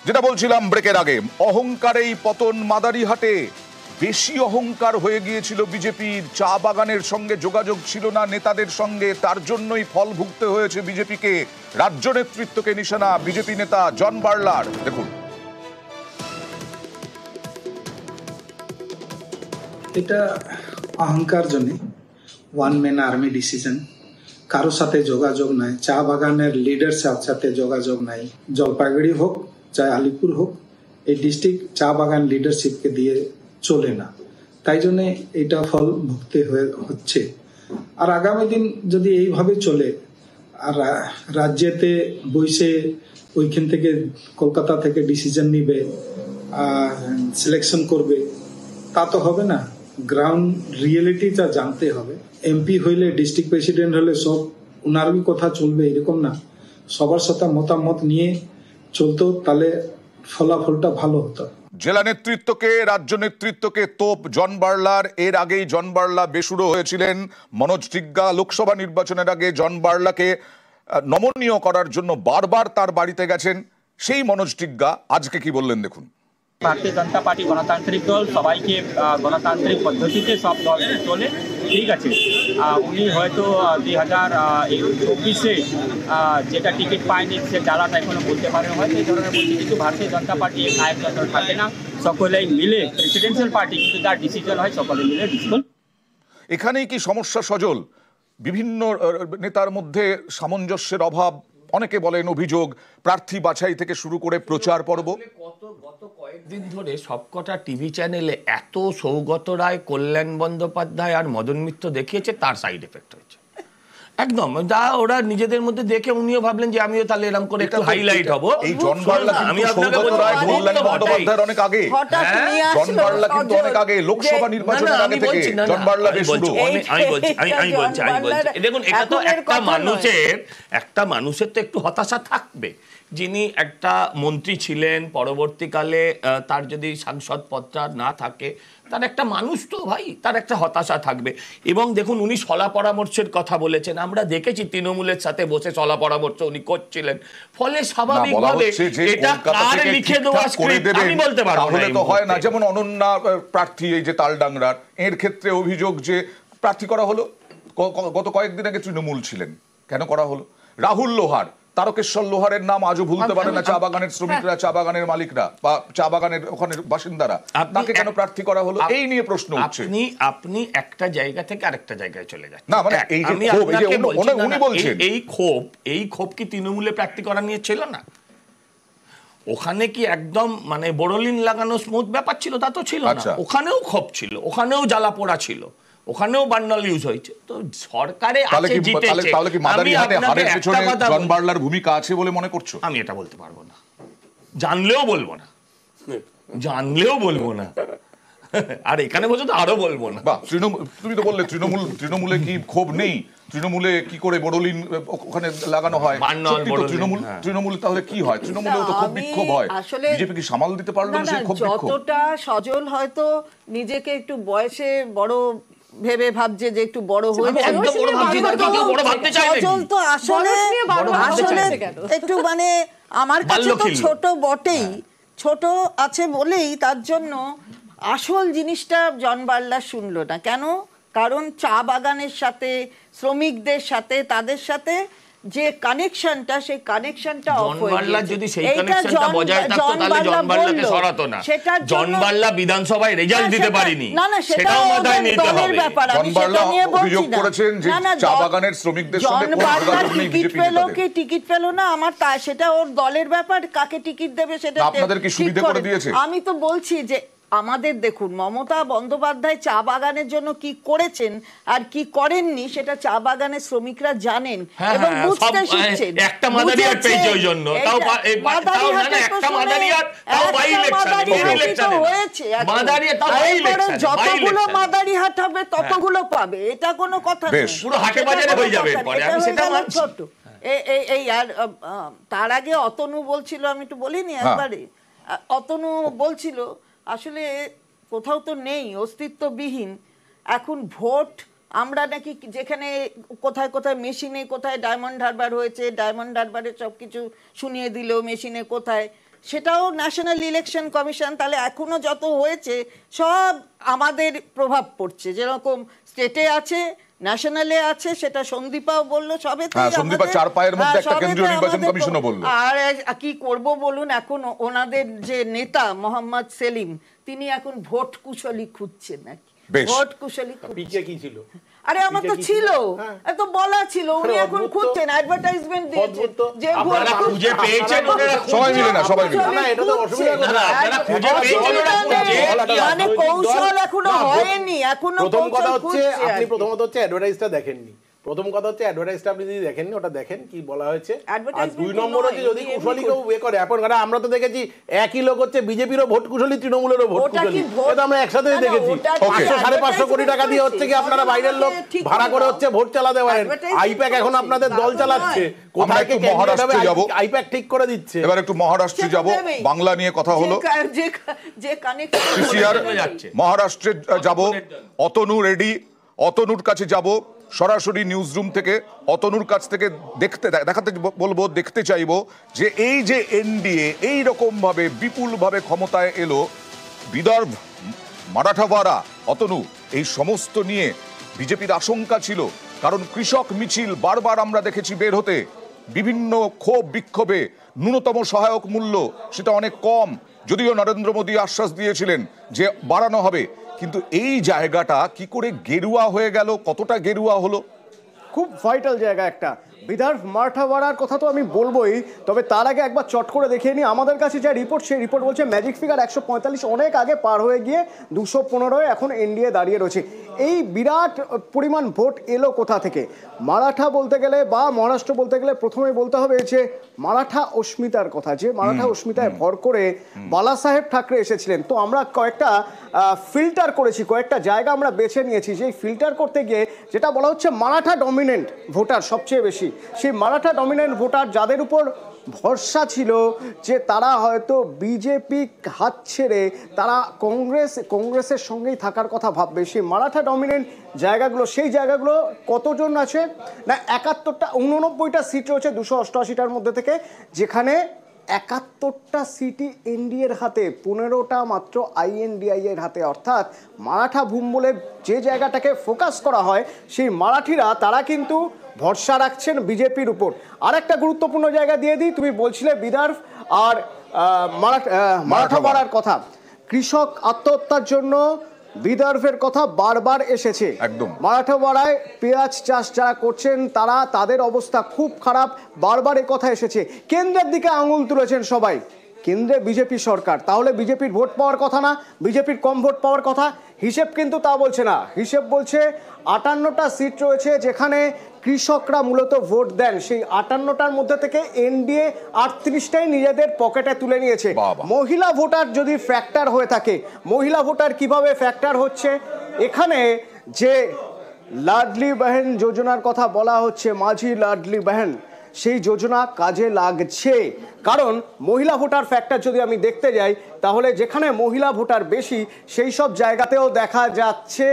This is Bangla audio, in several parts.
যেটা বলছিলাম ব্রেকের আগে, অহংকারেই পতন মাদারিহাটে। বেশি অহংকার হয়ে গিয়েছিল বিজেপির। চা বাগানের সঙ্গে যোগাযোগ ছিল না নেতাদের সঙ্গে, তার জন্যই ফল ভুগতে হয়েছে বিজেপিকে। রাজ্য নেতৃত্বকে নিশানা বিজেপি নেতা জন বার্লার। দেখুন, এটা অহংকার জন্য ওয়ান ম্যান আর্মি ডিসিশন। কারো সাথে যোগাযোগ নাই, চা বাগানের লিডার সাথে যোগাযোগ নাই। জলপাইগুড়ি হোক চাই আলিপুর হোক, এই ডিস্ট্রিক্ট চা বাগান লিডারশিপকে দিয়ে চলে না, তাই জন্যে এটা ফল ভুগতে হচ্ছে। আর আগামী দিন যদি এইভাবে চলে আর রাজ্যেতে বসে ওইখান থেকে কলকাতা থেকে ডিসিশন নিবে, সিলেকশন করবে, তা তো হবে না। গ্রাউন্ড রিয়েলিটিটা জানতে হবে। এমপি হইলে, ডিস্ট্রিক্ট প্রেসিডেন্ট হলে সব উনারই কথা চলবে এরকম না, সবার সাথে মতামত নিয়ে চলতো, তাহলে ফলাফলটা ভালো হতো। জেলা নেতৃত্বকে, রাজ্য নেতৃত্বকে তোপ জন বার্লার। এর আগেই জন বার্লা বেসুরো হয়েছিলেন। মনোজ টিগ্গা লোকসভা নির্বাচনের আগে জন বার্লাকে নমনীয় করার জন্য বারবার তার বাড়িতে গেছেন। সেই মনোজ টিগ্গা আজকে কি বললেন দেখুন। ভারতীয় জনতা পার্টি গণতান্ত্রিক দল, সবাইকে গণতান্ত্রিক পদ্ধতিতে সব দল চলে, ঠিক আছে। উনি হয়তো 2024-এ যেটা টিকিট পায়নি সে জ্বালাটা এখনো বলতে পারেন, হয়তো এই ধরনের বলছে। কিন্তু ভারতীয় জনতা পার্টি নায়কতন্ত্র থাকে না, সকলেই মিলে প্রেসিডেন্সিয়াল পার্টি, কিন্তু যার ডিসিশন হয় সকলে মিলে ডিসিশন। এখানেই কি সমস্যা সজল? বিভিন্ন নেতার মধ্যে সামঞ্জস্যের অভাব, অনেকে বলেন অভিযোগ, প্রার্থী বাছাই থেকে শুরু করে প্রচার পর্ব। গত কয়েকদিন ধরে সবকটা টিভি চ্যানেলে এত সৌগত রায়, কল্যাণ বন্দ্যোপাধ্যায় আর মদন মিত্র দেখিয়েছে, তার সাইড এফেক্ট হয়েছে একদম। যা ওরা নিজেদের মধ্যে দেখে উনিও ভাবলেন যে আমিও তাহলে এরকম করে একটু হাইলাইট হব। এই জন বার্লা কিন্তু সৌগত রায়, কল্যাণ বন্দ্যোপাধ্যায়ের অনেক আগে। জন বার্লা কিন্তু অনেক আগে, লোকসভা নির্বাচনের আগে থেকে জন বার্লা বেসুরো। আমি বলছি দেখুন, এটা তো একটা মানুষের তো একটু হতাশা থাকবে। যিনি একটা মন্ত্রী ছিলেন, পরবর্তীকালে তার যদি সাংসদ পদটা না থাকে, তার একটা মানুষ তো ভাই, তার একটা হতাশা থাকবে। এবং দেখুন, উনি সলা পরামর্শের কথা বলেছেন, আমরা দেখেছি তৃণমূলের সাথে বসে সলা পরামর্শ উনি করছিলেন। ফলে স্বাভাবিকভাবে এটা কার লিখে দেওয়া স্ক্রিপ্ট আমি বলতে পারবো না, তো হয় না। যেমন অনন্যা প্রার্থী, এই যে তালডাংরার, এর ক্ষেত্রে অভিযোগ যে প্রার্থী করা হলো, গত কয়েকদিন আগে তৃণমূল ছিলেন, কেন করা হলো? রাহুল লোহার, তারকেশ্বর লোহারের নাম আজও ভুলতে পারে না চা বাগানের শ্রমিকরা, চা বাগানের মালিকরা বা চা বাগানের ওখানে বাসিন্দারা। তাকে কেন প্রার্থী করা হলো, এই নিয়ে প্রশ্ন উঠছে। আপনি একটা জায়গা থেকে আরেকটা জায়গায় চলে যাচ্ছেন না, মানে এই যে ক্ষোভ, এই যে উনি বলছেন, এই ক্ষোভ কি তৃণমূলে প্রার্থী করা নিয়ে ছিল না? ওখানে কি একদম মানে বোরোলিন লাগানো স্মুথ ব্যাপার ছিল? তা তো ছিল না। ওখানেও ক্ষোভ ছিল, ওখানেও জ্বালা পোড়া ছিল, ওখানেও বান্ডাল ইউজ হয়েছে। তো সরকারে আছে, জিতেছে। তাহলে কি মাদারিহাটে হারের পেছনে জন বার্লার ভূমিকা আছে বলে মনে করছো? আমি এটা বলতে পারবো না, জানলেও বলবো না, আর এখানে বলছো তো আরো বলবো না। তুমি তো বললে তৃণমূলে কি ক্ষোভ নেই? তৃণমূলে কি করে বোরোলিন ওখানে লাগানো হয়? তৃণমূল তাহলে কি হয়? তৃণমূলেও তো ক্ষোভ বিক্ষোভ হয়। বিজেপি কি সামাল দিতে পারলো না সেই ক্ষোভ বিক্ষোভ? যতটা সজল হয়তো নিজেকে একটু বয়সে বড় ভেবে ভাবছে যে একটু বড় হয়েছে, সজল তো আসলে একটু মানে আমার কাছে তো ছোট বটেই, ছোট আছে বলেই তার জন্য আসল জিনিসটা জন বার্লা শুনলো না। কেন? কারণ চা বাগানের সাথে, শ্রমিকদের সাথে, তাদের সাথে যে কানেকশনটা, সেই কানেকশনটা অফ হয়ে গেছে। যদি সেই কানেকশনটা বজায় থাকতো তাহলে জন বার্লাকে সরাতো না। জন বার্লা বিধানসভায় রেজাল্ট দিতে পারেনি, সেটাও মাথায় নিতে হবে। জন বার্লা অভিযোগ করেছেন যে চা বাগানের শ্রমিকদের সঙ্গে কোনো যোগাযোগ নেই বিজেপি নেতাদের। টিকিট পেল না, আমার সেটা ওর দলের ব্যাপার, কাকে টিকিট দেবে সেটা আপনাদের কি সুবিধা করে দিয়েছে? আমি তো বলছি যে আমাদের দেখুন, মমতা বন্দ্যোপাধ্যায় চা বাগানের জন্য কি করেছেন আর কি করেননি সেটা চা বাগানের শ্রমিকরা জানেন এবং বুঝতে শিখছেন। একটা মাদারিহাট পেয়েছে ওই জন্য, তাও একটা মাদারিহাট, তাও বাই ইলেকশন হয়েছে। মাদারিহাট তাও বাই ইলেকশন, যতগুলো মাদারিহাট হবে ততগুলো পাবে, এটা কোনো কথা না। পুরো হাটে বাজারে হয়ে যাবে পরে, আমি সেটা মানছি। এই আর তার আগে অতনু বলছিল, আমি একটু বলিনি একবারে, অতনু বলছিল আসলে কোথাও তো নেই, অস্তিত্ববিহীন। এখন ভোট আমরা নাকি যেখানে কোথায় কোথায় মেশিনে, কোথায় ডায়মন্ড হারবার হয়েছে, ডায়মন্ড হারবারে সবকিছু শুনিয়ে দিল, মেশিনে কোথায় সেটাও ন্যাশনাল ইলেকশন কমিশন। তাহলে এখনো যত হয়েছে সব আমাদের প্রভাব পড়ছে, যেরকম স্টেটে আছে, ন্যাশনালে আছে, সেটা সন্দীপাও বললো, সবেতেই হ্যাঁ, সন্দীপা চার পায়ের মধ্যে একটা কেন্দ্রীয় নির্বাচন আমাদের কমিশনও বললো। আর কি করব বলুন, এখন ওনাদের যে নেতা মোহাম্মদ সেলিম, তিনি এখন ভোট কুশলী খুঁজছেন নাকি, বেশ। ভোট কুশলী পিকে কি ছিল? আরে আমার তো ছিল, এত বলা ছিল, উনি এখন খুঁজছেন, অ্যাডভার্টাইজমেন্ট দিয়েছেন যে ভোট আপনারা খুঁজে পেয়েছেন, ওনারা সবাই মিলে না, সবাই মিলে। না, এটা তো অসুবিধা না, না, আপনারা খুঁজে পেয়েছেন, ওরা খুঁজে মানে কৌশল এখনো হয়নি, এখনো প্রথম কথা কৌশল হচ্ছে খুঁজছে আপনি আর কি। প্রথমত হচ্ছে অ্যাডভার্টাইজটা দেখেননি। প্রথম কথা হচ্ছে অ্যাডভার্টাইজটা আপনি যদি দেখেননি, ওটা দেখেন কি বলা হয়েছে। আর Advertisement দুই তো নম্বর নয়, হচ্ছে যদি এমনি কুশলী কেউ ইয়ে করে, এখন কারণ আমরা তো দেখেছি একই লোক হচ্ছে বিজেপিরও ভোট কুশলী, তৃণমূলেরও ভোট ওটা কি কুশলী, ভোট? এটা আমরা একসাথেই না, না, দেখেছি। ওটা কি 500-550 কোটি টাকা দিয়ে হচ্ছে কি আপনারা বাইরের লোক ঠিক ভাড়া করে বলো। হচ্ছে ভোট চালাতে পারেন। Advertisement আইপ্যাক এখন করছে, আপনাদের দল তা তো চালাচ্ছে, নয়। আমরা কোথায় একটু কে ক্যান্ডিডেট মহারাষ্ট্রে হবে যাবো। আইপ্যাক ঠিক করে দিচ্ছে। এবার একটু মহারাষ্ট্রে যাব, বাংলা নিয়ে কথা হলো। যে কানেকশন পিসিআর যাচ্ছে। মহারাষ্ট্রে যাব, অতনু রেডি, অতনুর কাছে যাব সরাসরি নিউজ রুম থেকে। অতনুর কাছ থেকে দেখাতে বলবো, দেখতে চাইবো যে এই যে এনডিএ এই রকম ভাবে বিপুল ভাবে ক্ষমতায় এলো, বিদর্ভ, মারাঠাওয়াড়া, অতনু, এই সমস্ত নিয়ে বিজেপির আশঙ্কা ছিল, কারণ কৃষক মিছিল বারবার আমরা দেখেছি বের হতে, বিভিন্ন ক্ষোভ বিক্ষোভে ন্যূনতম সহায়ক মূল্য সেটা অনেক কম, যদিও নরেন্দ্র মোদী আশ্বাস দিয়েছিলেন যে বাড়ানো হবে, কিন্তু এই জায়গাটা কি করে গেরুয়া হয়ে গেল, কতটা গেরুয়া হলো? খুব ভাইটাল জায়গা একটা। বিদর্ভ মারাঠাওয়াড়ার কথা তো আমি বলবোই, তবে তার আগে একবার চট করে দেখিয়ে নিই আমাদের কাছে যা রিপোর্ট, সেই রিপোর্ট বলছে ম্যাজিক ফিগার 145 অনেক আগে পার হয়ে গিয়ে 215 এখন এনডিএ দাঁড়িয়ে রয়েছে। এই বিরাট পরিমাণ ভোট এলো কোথা থেকে? মারাঠা বলতে গেলে বা মহারাষ্ট্র বলতে গেলে প্রথমে বলতে হবে যে মারাঠা অস্মিতার কথা, যে মারাঠা অস্মিতায় ভর করে বালা সাহেব ঠাকরে এসেছিলেন। তো আমরা কয়েকটা ফিল্টার করেছি, কয়েকটা জায়গা আমরা বেছে নিয়েছি, যে ফিল্টার করতে গিয়ে যেটা বলা হচ্ছে মারাঠা ডমিনেন্ট ভোটার সবচেয়ে বেশি, সেই মারাঠা ডমিনেন্ট ভোটার যাদের উপর ভরসা ছিল যে তারা হয়তো বিজেপি হাত ছেড়ে তারা কংগ্রেসের সঙ্গেই থাকার কথা ভাববে, সেই মারাঠা ডমিনেন্ট জায়গাগুলো, সেই জায়গাগুলো কতজন আছে না 89টা সিট রয়েছে 288টার মধ্যে থেকে, যেখানে 71টা সিটি এনডিএর হাতে, 15টা মাত্র আইএনডিআই এর হাতে। অর্থাৎ মারাঠা ভূম বলে যে জায়গাটাকে ফোকাস করা হয়, সেই মারাঠিরা তারা কিন্তু ভরসা রাখছেন বিজেপির উপর। আর একটা গুরুত্বপূর্ণ জায়গা দিয়ে দিই, তুমি বলছিলে বিদর্ভ আর মারাঠাওয়াড়ার কথা, কৃষক আত্মহত্যার জন্য বিদর্ভের কথা বারবার এসেছে। একদম। মারাঠাওয়াড়ায় পেঁয়াজ চাষ যারা করছেন তাদের অবস্থা খুব খারাপ, বারবার এ কথা এসেছে। কেন্দ্রের দিকে আঙুল তুলেছেন সবাই, কেন্দ্রে বিজেপি সরকার, তাহলে বিজেপির ভোট পাওয়ার কথা না, বিজেপির কম ভোট পাওয়ার কথা? হিসেব কিন্তু তা বলছে না, হিসেব বলছে 58টা সিট রয়েছে যেখানে কৃষকরা মূলত ভোট দেন, সেই 58টার মধ্যে থেকে এনডিএ 38টাই নিজেদের পকেটে তুলে নিয়েছে। মহিলা ভোটার যদি ফ্যাক্টর হয়ে থাকে, মহিলা ভোটার কিভাবে ফ্যাক্টর হচ্ছে? এখানে যে লাডলি বহন যোজনার কথা বলা হচ্ছে, মাঝি লাডলি বহন, সেই যোজনা কাজে লাগছে, কারণ মহিলা ভোটার ফ্যাক্টর যদি আমি দেখতে যাই তাহলে যেখানে মহিলা ভোটার বেশি সেই সব জায়গাতেও দেখা যাচ্ছে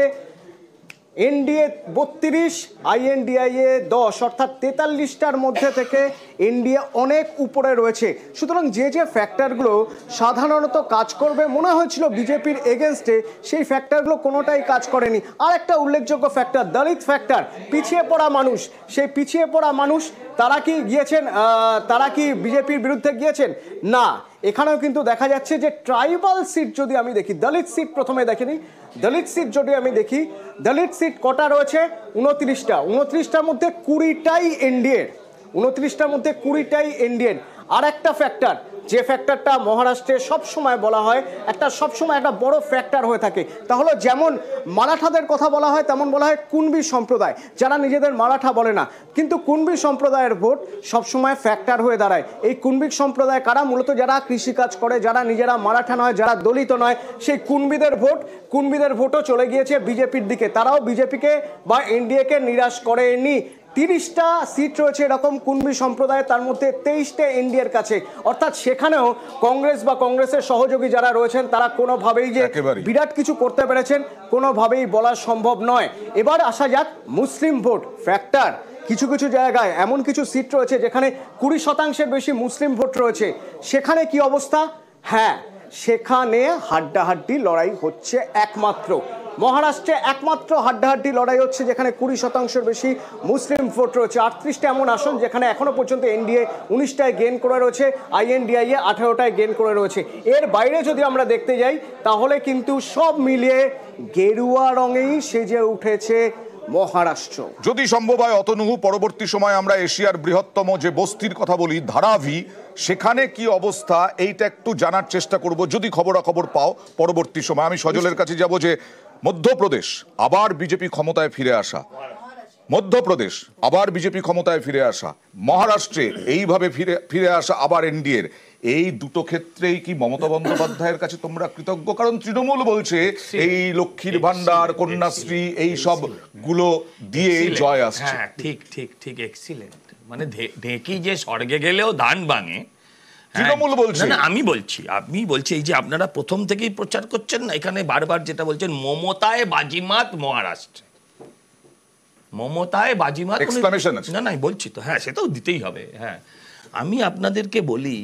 এনডিএ 32, আইএনডিআইএ 10, অর্থাৎ 43টার মধ্যে থেকে এনডিএ অনেক উপরে রয়েছে। সুতরাং যে যে ফ্যাক্টরগুলো সাধারণত কাজ করবে মনে হয়েছিল বিজেপির এগেনস্টে, সেই ফ্যাক্টরগুলো কোনোটাই কাজ করেনি। আর একটা উল্লেখযোগ্য ফ্যাক্টর দলিত ফ্যাক্টর, পিছিয়ে পড়া মানুষ, সেই পিছিয়ে পড়া মানুষ তারা কি গিয়েছেন, তারা কি বিজেপির বিরুদ্ধে গিয়েছেন? না, এখানেও কিন্তু দেখা যাচ্ছে যে ট্রাইবাল সিট যদি আমি দেখি, দলিত সিট প্রথমে দেখিনি, দলিত সিট যদি আমি দেখি, দলিত সিট কটা রয়েছে? 29টা, 29টার মধ্যে 20টাই এনডিএর, 29টার মধ্যে 20টাই এনডিএর। আর একটা ফ্যাক্টর, যে ফ্যাক্টরটা মহারাষ্ট্রে সবসময় বলা হয়, সবসময় একটা বড় ফ্যাক্টর হয়ে থাকে, তাহলে যেমন মারাঠাদের কথা বলা হয় তেমন বলা হয় কুনবি সম্প্রদায়, যারা নিজেদের মারাঠা বলে না, কিন্তু কুনবি সম্প্রদায়ের ভোট সবসময় ফ্যাক্টর হয়ে দাঁড়ায়। এই কুনবি সম্প্রদায় কারা? মূলত যারা কৃষিকাজ করে, যারা নিজেরা মারাঠা নয়, যারা দলিত নয়, সেই কুনবিদের ভোটও চলে গিয়েছে বিজেপির দিকে, তারাও বিজেপিকে বা এনডিএকে নিরাশ করেনি। 30টা সিট রয়েছে এরকম কুনবি সম্প্রদায়, তার মধ্যে 23টে এনডিএর কাছে, অর্থাৎ সেখানেও কংগ্রেস বা কংগ্রেসের সহযোগী যারা রয়েছেন তারা কোনোভাবেই যে বিরাট কিছু করতে পেরেছেন কোনোভাবেই বলা সম্ভব নয়। এবার আসা যাক মুসলিম ভোট ফ্যাক্টর, কিছু কিছু জায়গায় এমন কিছু সিট রয়েছে যেখানে 20% বেশি মুসলিম ভোট রয়েছে, সেখানে কি অবস্থা? হ্যাঁ, সেখানে হাড্ডাহাড্ডি লড়াই হচ্ছে একমাত্র মহারাষ্ট্রে, একমাত্র হাড্ডাহাড্ডি লড়াই হচ্ছে যেখানে 20% বেশি মুসলিম ভোট রয়েছে। 38টা এমন আসন যেখানে এখনো পর্যন্ত এনডিএ 19টায় গেইন করে রয়েছে, আইএনডিআইএ 18টায় গেইন করে রয়েছে। এর বাইরে যদি আমরা দেখতে যাই তাহলে কিন্তু সব মিলিয়ে গেরুয়া রঙেই সেজে উঠেছে মহারাষ্ট্র। যদি সম্ভব হয় অতনু, পরবর্তী সময় আমরা এশিয়ার বৃহত্তম যে বস্তির কথা বলি ধারাভি, সেখানে কি অবস্থা এইটা একটু জানার চেষ্টা করব যদি খবরাখবর পাও পরবর্তী সময়। আমি সজলের কাছে যাব যে মধ্যপ্রদেশ আবার বিজেপি ক্ষমতায় ফিরে আসা, মধ্যপ্রদেশ আবার বিজেপি ক্ষমতায় ফিরে আসা, মহারাষ্ট্রে এইভাবে ফিরে আসা আবার এনডিএর, এই দুটো ক্ষেত্রেই কি মমতা বন্দ্যোপাধ্যায়ের কাছে তোমরা কৃতজ্ঞ? কারণ তৃণমূল বলছে এই লক্ষ্মীর ভান্ডার, কন্যাশ্রী, এই সব গুলো দিয়ে জয় আসছে। হ্যাঁ, ঠিক ঠিক ঠিক, এক্সিলেন্ট। মানে ঢেকি যে স্বর্গে গেলেও ধান ভাঙে, তৃণমূল বলছে। না, আমি বলছি এই যে আপনারা প্রথম থেকেই প্রচার করছেন না, এখানে বারবার যেটা বলছেন মমতায় বাজিমাত মহারাষ্ট্রে, মমতায় বাজিমাত, না না বলছি তো, হ্যাঁ সেটাও দিতেই হবে। হ্যাঁ, আমি আপনাদেরকে বলি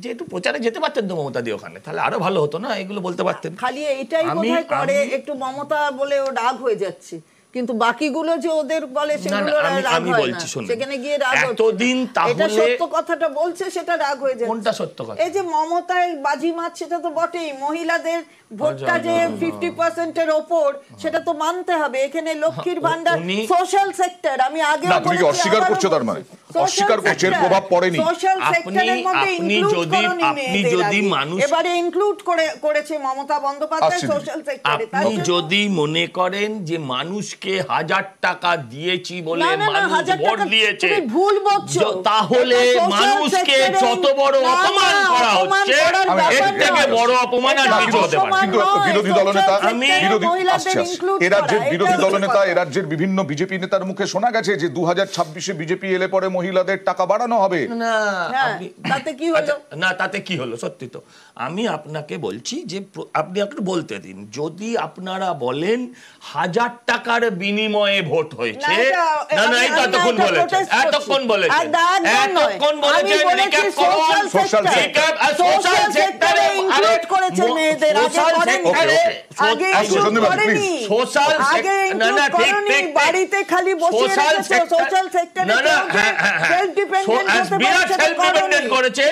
যে একটু প্রচারে যেতে পারতেন তো মমতা দিয়ে ওখানে, তাহলে আরো ভালো হতো না, এগুলো বলতে পারতেন। খালি এইটাই বোধহয় করে, একটু মমতা বলে ও রাগ হয়ে যাচ্ছে, কিন্তু বাকিগুলো যে ওদের বলে সেগুলো রাগ হয় না, সেখানে গিয়ে রাগ হচ্ছে। এতদিন তাহলে এটা সত্য কথাটা বলছে সেটা রাগ হয়ে যাচ্ছে। কোনটা সত্য কথা? এই যে মমতায় বাজিমাত, সেটা তো বটেই, মহিলাদের ভোটটা যে 50% এর ওপর, সেটা তো মানতে হবে। এখানে লক্ষ্মীর ভান্ডার, সোশ্যাল সেক্টর, আমি আগে বলেছি, অস্বীকার করছো, তার মানে অস্বীকার করছে এর প্রভাব পড়েনি। সোশ্যাল সেক্টরের মধ্যে ইনক্লুড করনি, আপনি যদি মানুষ এবারে ইনক্লুড করেছে মমতা বন্দ্যোপাধ্যায় সোশ্যাল সেক্টরে। আপনি যদি মনে করেন যে মানুষকে 1000 টাকা দিয়েছি বলে মানুষ ভোট দিয়েছে, ভুল বলছো, তাহলে মানুষকে যত বড় অপমান করা হচ্ছে, এর থেকে বড় অপমান আর কিছু হতে পারে। কিন্তু বিরোধী দলনেতা, বিরোধী দলনেতা এ রাজ্যের বিভিন্ন বিজেপি নেতার মুখে শোনা গেছে যে 2026-এ বিজেপি এলে পরে মহিলাদের টাকা বাড়ানো হবে। না, তাতে কি হলো? না, তাতে কি হলো? সত্যি তো, আমি আপনাকে বলছি যে আপনি একটু বলতে দিন, যদি আপনারা বলেন 1000 টাকার বিনিময়ে ভোট হয়েছে, না না, এতক্ষণ বলেছেন, সোশ্যাল সেক্টরে ইনক্লুড করেছে মেয়েদের, আগে করেনি, সোশ্যাল না না, ঠিক ঠিক, বাড়িতে খালি বসে রেখেছে, সোশ্যাল সেক্টরে সেলফ ডিপেন্ডেন্ট করেছে,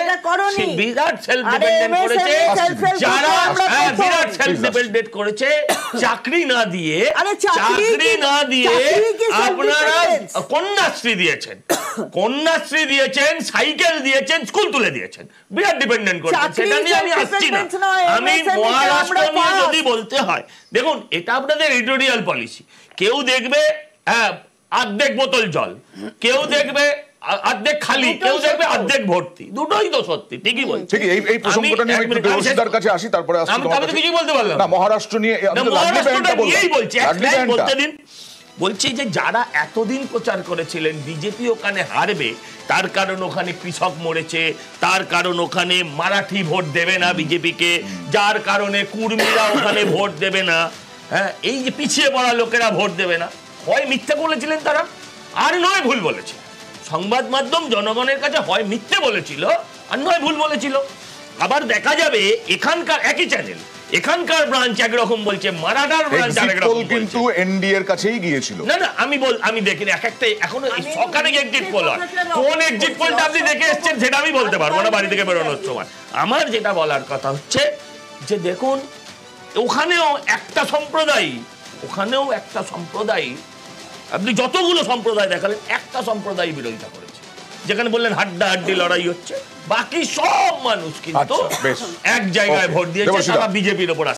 বিরাট সেলফ ডিপেন্ডেন্ট করেছে, যারা বিরাট সেলফ ডিপেন্ডেন্ট করেছে, চাকরি না দিয়ে আপনারা কন্যাশ্রী দিয়েছেন, সাইকেল দিয়েছেন, স্কুল তুলে দিয়েছেন, বিরাট ডিপেন্ডেন্ট করেছেন। সেটা নিয়ে আমি আসছি না, আমি মহারাষ্ট্র নিয়ে যদি বলতে হয়, দেখুন এটা আপনাদের এডিটোরিয়াল পলিসি। কেউ দেখবে অর্ধেক বোতল জল, কেউ দেখবে অর্ধেক খালি, কেউ দেখবে অর্ধেক ভর্তি, দুটোই তো সত্যি, ঠিকই বলছি। এই প্রসঙ্গটা নিয়ে একটু দেবশিদার কাছে আসি, তারপরে আসছি। আমি তো কিছু বলতে পারলাম না, মহারাষ্ট্র নিয়ে বলতে দিন। বলছি যে যারা এতদিন প্রচার করেছিলেন বিজেপি ওখানে হারবে, তার কারণ ওখানে কৃষক মরেছে, তার কারণ ওখানে মারাঠি ভোট দেবে না বিজেপিকে, যার কারণে কুর্মীরা ওখানে ভোট দেবে না, হ্যাঁ, এই যে পিছিয়ে পড়া লোকেরা ভোট দেবে না, হয় মিথ্যে বলেছিলেন তারা, আর নয় ভুল বলেছিল সংবাদ মাধ্যম জনগণের কাছে, হয় মিথ্যে বলেছিল আর নয় ভুল বলেছিল। আবার দেখা যাবে এখানকার একই চ্যানেল, এখানকার ব্রাঞ্চ একরকম বলছে, মারাঠার ব্রাঞ্চ আরেকরকম বলছে, কিন্তু এনডিএ এর কাছেই গিয়েছিল। না না, আমি দেখিনি, এক একটা এখনো সরকারি এক্সিট পোল হয়, কোন এক্সিট পোলটা আপনি দেখে এসেছেন সেটা আমি বলতে পারবো না বাড়ি থেকে বেরোনোর সময়। আমার যেটা বলার কথা হচ্ছে যে দেখুন, ওখানেও একটা সম্প্রদায়, আপনি যতগুলো সম্প্রদায় দেখালেন, একটা সম্প্রদায় বিরোধিতা করেছে, যেখানে বললেন হাড্ডাহাড্ডি লড়াই হচ্ছে, বাকি সব মানুষ কিন্তু এক জায়গায় ভোট দিয়েছে, তারা বিজেপির ওপর।